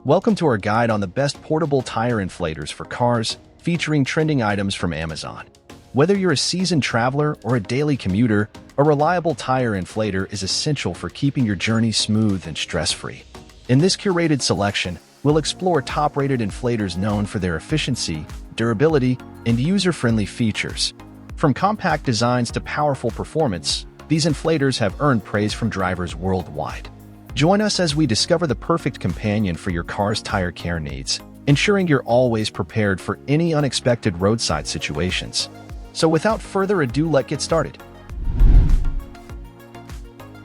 Welcome to our guide on the best portable tire inflators for cars, featuring trending items from Amazon. Whether you're a seasoned traveler or a daily commuter, a reliable tire inflator is essential for keeping your journey smooth and stress-free. In this curated selection, we'll explore top-rated inflators known for their efficiency, durability, and user-friendly features. From compact designs to powerful performance, these inflators have earned praise from drivers worldwide. Join us as we discover the perfect companion for your car's tire care needs, ensuring you're always prepared for any unexpected roadside situations. So without further ado, let's get started.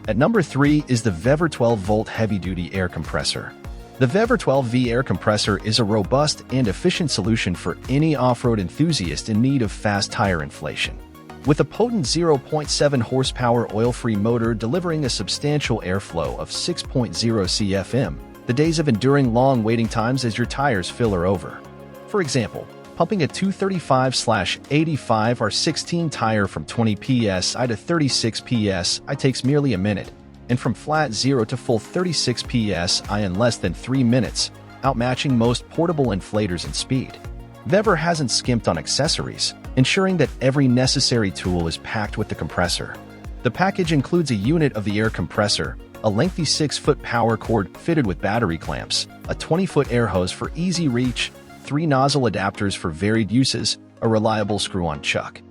At number 3 is the VEVOR 12-volt heavy-duty air compressor. The VEVOR 12V air compressor is a robust and efficient solution for any off-road enthusiast in need of fast tire inflation. With a potent 0.7 horsepower oil-free motor delivering a substantial airflow of 6.0 CFM, the days of enduring long waiting times as your tires fill are over. For example, pumping a 235/85 R16 tire from 20 psi to 36 psi takes merely a minute, and from flat 0 to full 36 psi in less than 3 minutes, outmatching most portable inflators in speed. VEVOR hasn't skimped on accessories, ensuring that every necessary tool is packed with the compressor. The package includes a unit of the air compressor, a lengthy 6-foot power cord fitted with battery clamps, a 20-foot air hose for easy reach, 3 nozzle adapters for varied uses, a reliable screw-on chuck,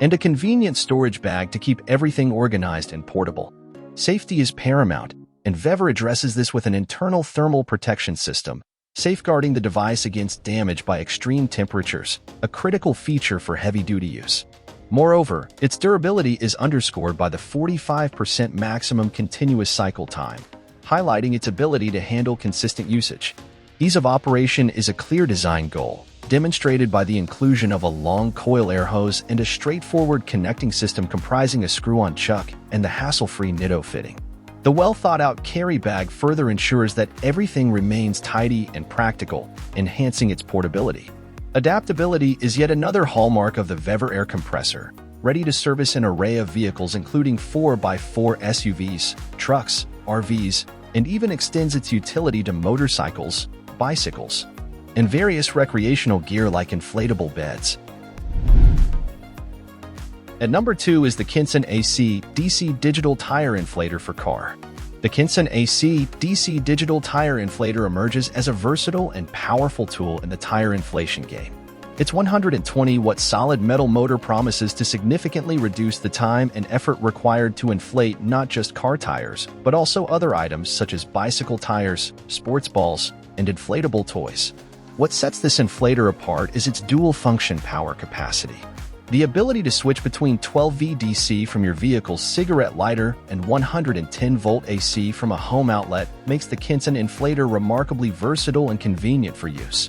and a convenient storage bag to keep everything organized and portable. Safety is paramount, and VEVOR addresses this with an internal thermal protection system, safeguarding the device against damage by extreme temperatures, a critical feature for heavy-duty use. Moreover, its durability is underscored by the 45% maximum continuous cycle time, highlighting its ability to handle consistent usage. Ease of operation is a clear design goal, demonstrated by the inclusion of a long coil air hose and a straightforward connecting system comprising a screw-on chuck and the hassle-free Nitto fitting. The well-thought-out carry bag further ensures that everything remains tidy and practical, enhancing its portability. Adaptability is yet another hallmark of the VEVOR air compressor, ready to service an array of vehicles including 4x4 SUVs, trucks, RVs, and even extends its utility to motorcycles, bicycles, and various recreational gear like inflatable beds. At number 2 is the Kensun AC DC Digital Tire Inflator for car. The Kensun AC DC Digital Tire Inflator emerges as a versatile and powerful tool in the tire inflation game. Its 120-watt solid metal motor promises to significantly reduce the time and effort required to inflate not just car tires, but also other items such as bicycle tires, sports balls, and inflatable toys. What sets this inflator apart is its dual-function power capacity. The ability to switch between 12V DC from your vehicle's cigarette lighter and 110-volt AC from a home outlet makes the Kensun inflator remarkably versatile and convenient for use.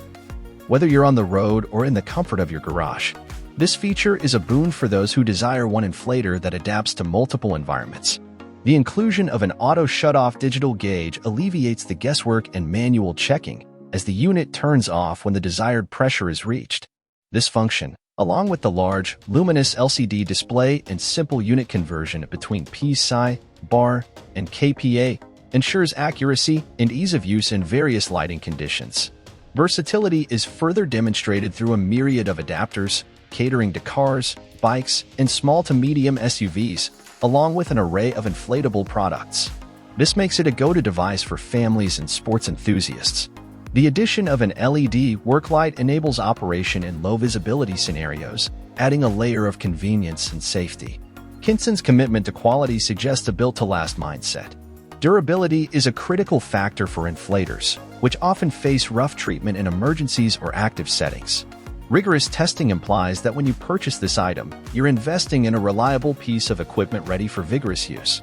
Whether you're on the road or in the comfort of your garage, this feature is a boon for those who desire one inflator that adapts to multiple environments. The inclusion of an auto shut-off digital gauge alleviates the guesswork and manual checking, as the unit turns off when the desired pressure is reached. This function, along with the large, luminous LCD display and simple unit conversion between PSI, bar, and kPa, ensures accuracy and ease of use in various lighting conditions. Versatility is further demonstrated through a myriad of adapters, catering to cars, bikes, and small to medium SUVs, along with an array of inflatable products. This makes it a go-to device for families and sports enthusiasts. The addition of an LED work light enables operation in low-visibility scenarios, adding a layer of convenience and safety. Kensun's commitment to quality suggests a built-to-last mindset. Durability is a critical factor for inflators, which often face rough treatment in emergencies or active settings. Rigorous testing implies that when you purchase this item, you're investing in a reliable piece of equipment ready for vigorous use.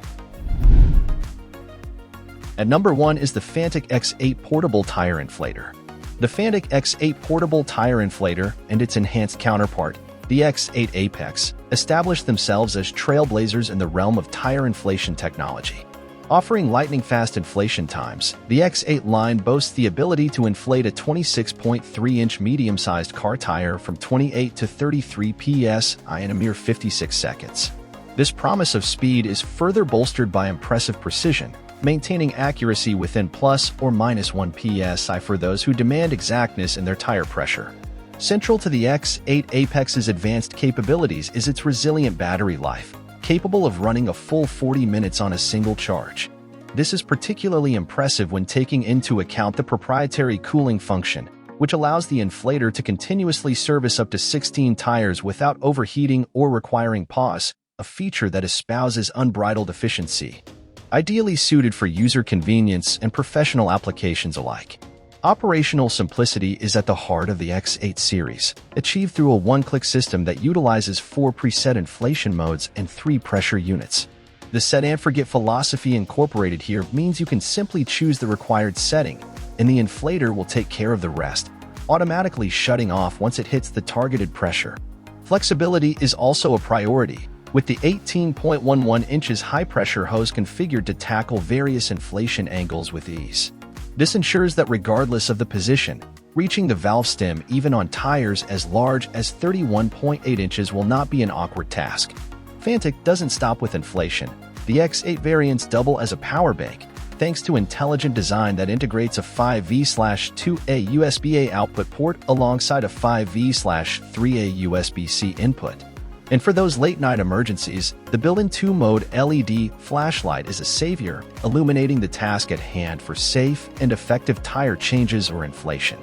At number 1 is the Fanttik X8 Portable Tire Inflator. The Fanttik X8 Portable Tire Inflator and its enhanced counterpart, the X8 Apex, established themselves as trailblazers in the realm of tire inflation technology. Offering lightning-fast inflation times, the X8 line boasts the ability to inflate a 26.3-inch medium-sized car tire from 28 to 33 psi in a mere 56 seconds. This promise of speed is further bolstered by impressive precision, maintaining accuracy within plus or minus 1 psi for those who demand exactness in their tire pressure. Central to the X8 Apex's advanced capabilities is its resilient battery life, capable of running a full 40 minutes on a single charge. This is particularly impressive when taking into account the proprietary cooling function, which allows the inflator to continuously service up to 16 tires without overheating or requiring pause, a feature that espouses unbridled efficiency. Ideally suited for user convenience and professional applications alike. Operational simplicity is at the heart of the X8 series, achieved through a one-click system that utilizes 4 preset inflation modes and 3 pressure units. The set-and-forget philosophy incorporated here means you can simply choose the required setting, and the inflator will take care of the rest, automatically shutting off once it hits the targeted pressure. Flexibility is also a priority, with the 18.11 inches high-pressure hose configured to tackle various inflation angles with ease. This ensures that regardless of the position, reaching the valve stem even on tires as large as 31.8 inches will not be an awkward task. Fanttik doesn't stop with inflation. The X8 variants double as a power bank, thanks to intelligent design that integrates a 5V/2A USB-A output port alongside a 5V/3A USB-C input. And for those late-night emergencies, the built-in 2-mode LED flashlight is a savior, illuminating the task at hand for safe and effective tire changes or inflation.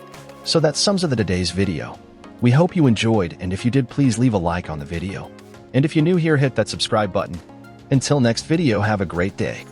So that sums up today's video. We hope you enjoyed, and if you did, please leave a like on the video. And if you're new here, hit that subscribe button. Until next video, have a great day.